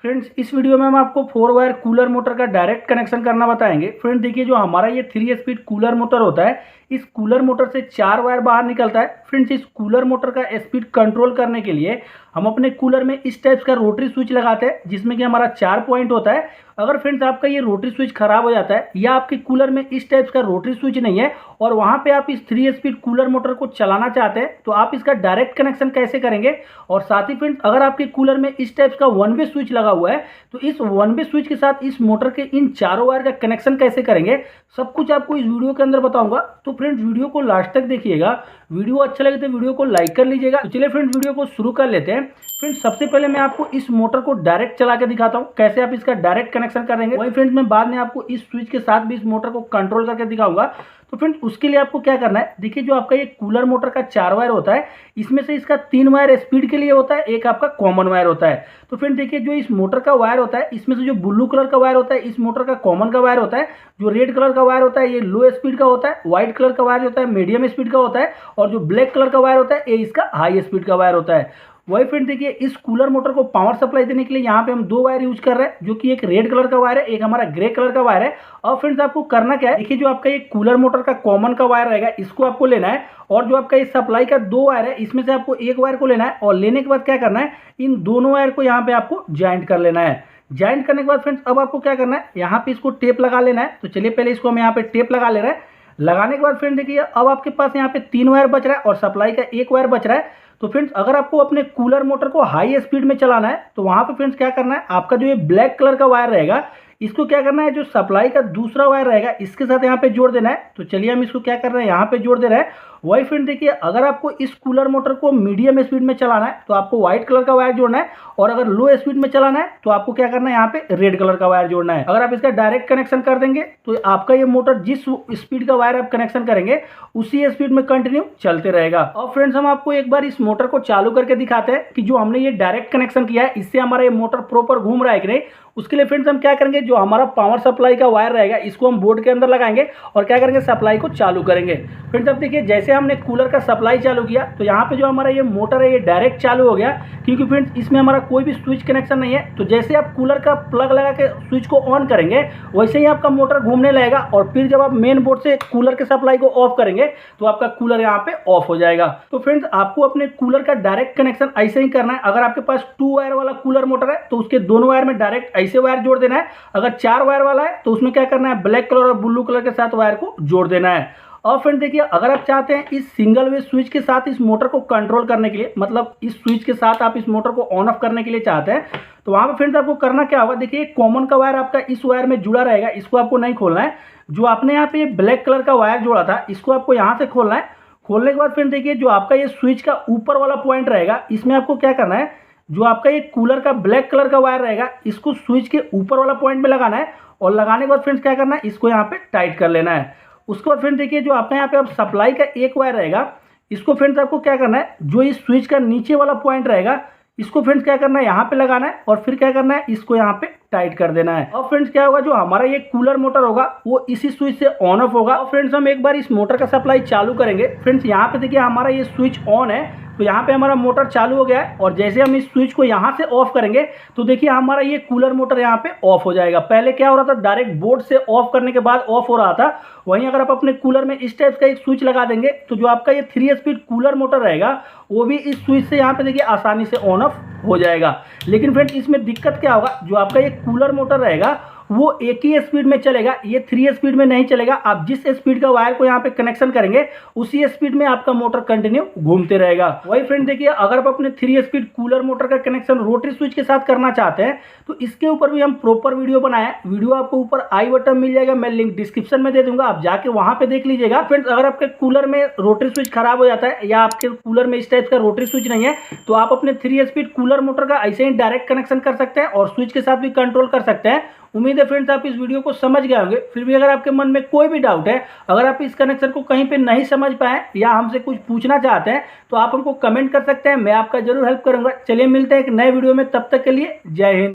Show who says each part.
Speaker 1: Friends इस video में हम आपको 4 वायर कूलर मोटर का डायरेक्ट कनेक्शन करना बताएंगे। फ्रेंड्स देखिए जो हमारा ये 3 स्पीड कूलर मोटर होता है, इस कूलर मोटर से 4 वायर बाहर निकलता है। फ्रेंड्स इस कूलर मोटर का स्पीड कंट्रोल करने के लिए हम अपने कूलर में इस टाइप का रोटरी स्विच लगाते हैं, जिसमें कि हमारा 4 पॉइंट होता है। अगर फ्रेंड्स आपका ये रोटरी स्विच खराब हो जाता है या आपके कूलर में इस टाइप का रोटरी स्विच नहीं है और वहाँ पे आप इस 3 स्पीड कूलर मोटर को चलाना चाहते हैं, तो आप इसका डायरेक्ट कनेक्शन कैसे करेंगे। और साथ ही फ्रेंड्स अगर आपके कूलर में इस टाइप का 1 वे स्विच लगा हुआ है, तो इस 1 वे स्विच के साथ इस मोटर के इन चारों वायर का कनेक्शन कैसे करेंगे, सब कुछ आपको इस वीडियो के अंदर बताऊंगा। तो फ्रेंड्स वीडियो को लास्ट तक देखिएगा। वीडियो अच्छा लगे तो वीडियो को लाइक कर लीजिएगा। तो चलिए फ्रेंड्स वीडियो को शुरू कर लेते हैं। फ्रेंड्स सबसे पहले मैं आपको इस मोटर को डायरेक्ट चला के दिखाता हूँ कैसे आप इसका डायरेक्ट कनेक्शन करेंगे। वही फ्रेंड्स मैं बाद में आपको इस स्विच के साथ भी इस मोटर को कंट्रोल करके दिखाऊंगा। तो फ्रेंड्स उसके लिए आपको क्या करना है, देखिए जो आपका ये कूलर मोटर का 4 वायर होता है, इसमें से इसका 3 वायर स्पीड के लिए होता है, एक आपका कॉमन वायर होता है। तो फ्रेंड देखिए जो इस मोटर का वायर होता है, इसमें से जो ब्लू कलर का वायर होता है इस मोटर का कॉमन का वायर होता है, जो रेड कलर का वायर होता है ये लो स्पीड का होता है, व्हाइट कलर का वायर होता है मीडियम स्पीड का होता है, और जो ब्लैक कलर का वायर होता है ये इसका हाई स्पीड का वायर होता है। वही फ्रेंड देखिए इस कूलर मोटर को पावर सप्लाई देने के लिए यहाँ पे हम 2 वायर यूज कर रहे हैं, जो कि एक रेड कलर का वायर है, एक हमारा ग्रे कलर का वायर है। और फ्रेंड्स आपको करना क्या है, देखिए जो आपका ये कूलर मोटर का कॉमन का वायर रहेगा इसको आपको लेना है, और जो आपका ये सप्लाई का 2 वायर है इसमें से आपको एक वायर को लेना है, और लेने के बाद क्या करना है, इन दोनों वायर को यहाँ पे आपको ज्वाइंट कर लेना है। ज्वाइंट करने के बाद फ्रेंड्स अब आपको क्या करना है, यहाँ पे इसको टेप लगा लेना है। तो चलिए पहले इसको हम यहाँ पे टेप लगा ले रहे हैं। लगाने के बाद फ्रेंड देखिए अब आपके पास यहाँ पे 3 वायर बच रहा है और सप्लाई का 1 वायर बच रहा है। तो फ्रेंड्स अगर आपको अपने कूलर मोटर को हाई स्पीड में चलाना है, तो वहाँ पे फ्रेंड्स क्या करना है, आपका जो ये ब्लैक कलर का वायर रहेगा इसको क्या करना है, जो सप्लाई का दूसरा वायर रहेगा इसके साथ यहाँ पे जोड़ देना है। तो चलिए हम इसको क्या कर रहे हैं, यहाँ पे जोड़ दे रहे हैं। वही फ्रेंड देखिए अगर आपको इस कूलर मोटर को मीडियम स्पीड में चलाना है तो आपको व्हाइट कलर का वायर जोड़ना है, और अगर लो स्पीड में चलाना है तो आपको क्या करना है, यहाँ पे रेड कलर का वायर जोड़ना है। अगर आप इसका डायरेक्ट कनेक्शन कर देंगे तो आपका ये मोटर जिस स्पीड का वायर आप कनेक्शन करेंगे उसी स्पीड में कंटिन्यू चलते रहेगा। और फ्रेंड्स हम आपको एक बार इस मोटर को चालू करके दिखाते हैं कि जो हमने ये डायरेक्ट कनेक्शन किया है इससे हमारा ये मोटर प्रॉपर घूम रहा है कि नहीं। उसके लिए फ्रेंड्स हम क्या करेंगे, जो हमारा पावर सप्लाई का वायर रहेगा इसको हम बोर्ड के अंदर लगाएंगे और क्या करेंगे, सप्लाई को चालू करेंगे। फ्रेंड्स अब देखिए जैसे हमने कूलर का सप्लाई चालू किया तो यहाँ पे जो हमारा ये मोटर है ये डायरेक्ट चालू हो गया, क्योंकि फ्रेंड्स इसमें हमारा कोई भी स्विच कनेक्शन नहीं है। तो जैसे आप कूलर का प्लग लगा के स्विच को ऑन करेंगे वैसे ही आपका मोटर घूमने लगेगा, और फिर जब आप मेन बोर्ड से कूलर के सप्लाई को ऑफ करेंगे तो आपका कूलर यहाँ पे ऑफ हो जाएगा। तो फ्रेंड्स आपको अपने कूलर का डायरेक्ट कनेक्शन ऐसे ही करना है। अगर आपके पास 2 वायर वाला कूलर मोटर है तो उसके दोनों वायर में डायरेक्ट ऐसे वायर जोड़ देना है। अगर 4 वायर वाला है तो उसमें क्या करना है, ब्लैक कलर और ब्लू कलर के साथ वायर को जोड़ देना है। और फ्रेंड देखिए अगर आप चाहते हैं इस सिंगल वे स्विच के साथ इस मोटर को कंट्रोल करने के लिए, मतलब इस स्विच के साथ आप इस मोटर को ऑन ऑफ करने के लिए चाहते हैं, तो वहां पे फ्रेंड्स आपको करना क्या होगा, देखिए कॉमन का वायर आपका इस वायर में जुड़ा रहेगा, इसको आपको नहीं खोलना है। जो आपने यहाँ पे ब्लैक कलर का वायर जोड़ा था इसको आपको यहाँ से खोलना है। खोलने के बाद फ्रेंड देखिए जो आपका ये स्विच का ऊपर वाला पॉइंट रहेगा इसमें आपको क्या करना है, जो आपका ये कूलर का ब्लैक कलर का वायर रहेगा इसको स्विच के ऊपर वाला पॉइंट में लगाना है, और लगाने के बाद फ्रेंड्स क्या करना है, इसको यहाँ पे टाइट कर लेना है। उसके बाद फ्रेंड देखिए जो आपका यहाँ पे अब सप्लाई का 1 वायर रहेगा इसको फ्रेंड्स आपको क्या करना है, जो इस स्विच का नीचे वाला पॉइंट रहेगा इसको फ्रेंड्स क्या करना है, यहाँ पे लगाना है, और फिर क्या करना है, इसको यहाँ पे टाइट कर देना है। और फ्रेंड्स क्या होगा, जो हमारा ये कूलर मोटर होगा वो इसी स्विच से ऑन ऑफ होगा। और फ्रेंड्स हम एक बार इस मोटर का सप्लाई चालू करेंगे। फ्रेंड्स यहाँ पे देखिए हमारा ये स्विच ऑन है, तो यहाँ पे हमारा मोटर चालू हो गया है, और जैसे हम इस स्विच को यहाँ से ऑफ करेंगे तो देखिए हमारा ये कूलर मोटर यहाँ पे ऑफ हो जाएगा। पहले क्या हो रहा था, डायरेक्ट बोर्ड से ऑफ करने के बाद ऑफ हो रहा था। वहीं अगर आप अपने कूलर में इस टाइप का एक स्विच लगा देंगे तो जो आपका ये 3 स्पीड कूलर मोटर रहेगा वो भी इस स्विच से यहाँ पे देखिए आसानी से ऑन ऑफ हो जाएगा। लेकिन फ्रेंड्स इसमें दिक्कत क्या होगा, जो आपका ये कूलर मोटर रहेगा वो एक ही स्पीड में चलेगा, ये 3 स्पीड में नहीं चलेगा। आप जिस स्पीड का वायर को यहाँ पे कनेक्शन करेंगे उसी स्पीड में आपका मोटर कंटिन्यू घूमते रहेगा। वही फ्रेंड देखिए अगर आप अपने 3 स्पीड कूलर मोटर का कनेक्शन रोटरी स्विच के साथ करना चाहते हैं तो इसके ऊपर भी हम प्रॉपर वीडियो बनाए हैं। वीडियो आपको ऊपर आई बटन मिल जाएगा, मैं लिंक डिस्क्रिप्शन में दे दूंगा, आप जाके वहां पे देख लीजिएगा। फ्रेंड्स अगर आपके कूलर में रोटरी स्विच खराब हो जाता है या आपके कूलर में इस टाइप का रोटरी स्विच नहीं है तो आप अपने 3 स्पीड कूलर मोटर का ऐसे ही डायरेक्ट कनेक्शन कर सकते हैं और स्विच के साथ भी कंट्रोल कर सकते हैं। उम्मीद है फ्रेंड्स आप इस वीडियो को समझ गए होंगे। फिर भी अगर आपके मन में कोई भी डाउट है, अगर आप इस कनेक्शन को कहीं पे नहीं समझ पाए या हमसे कुछ पूछना चाहते हैं तो आप हमको कमेंट कर सकते हैं, मैं आपका जरूर हेल्प करूंगा। चलिए मिलते हैं एक नए वीडियो में, तब तक के लिए जय हिंद।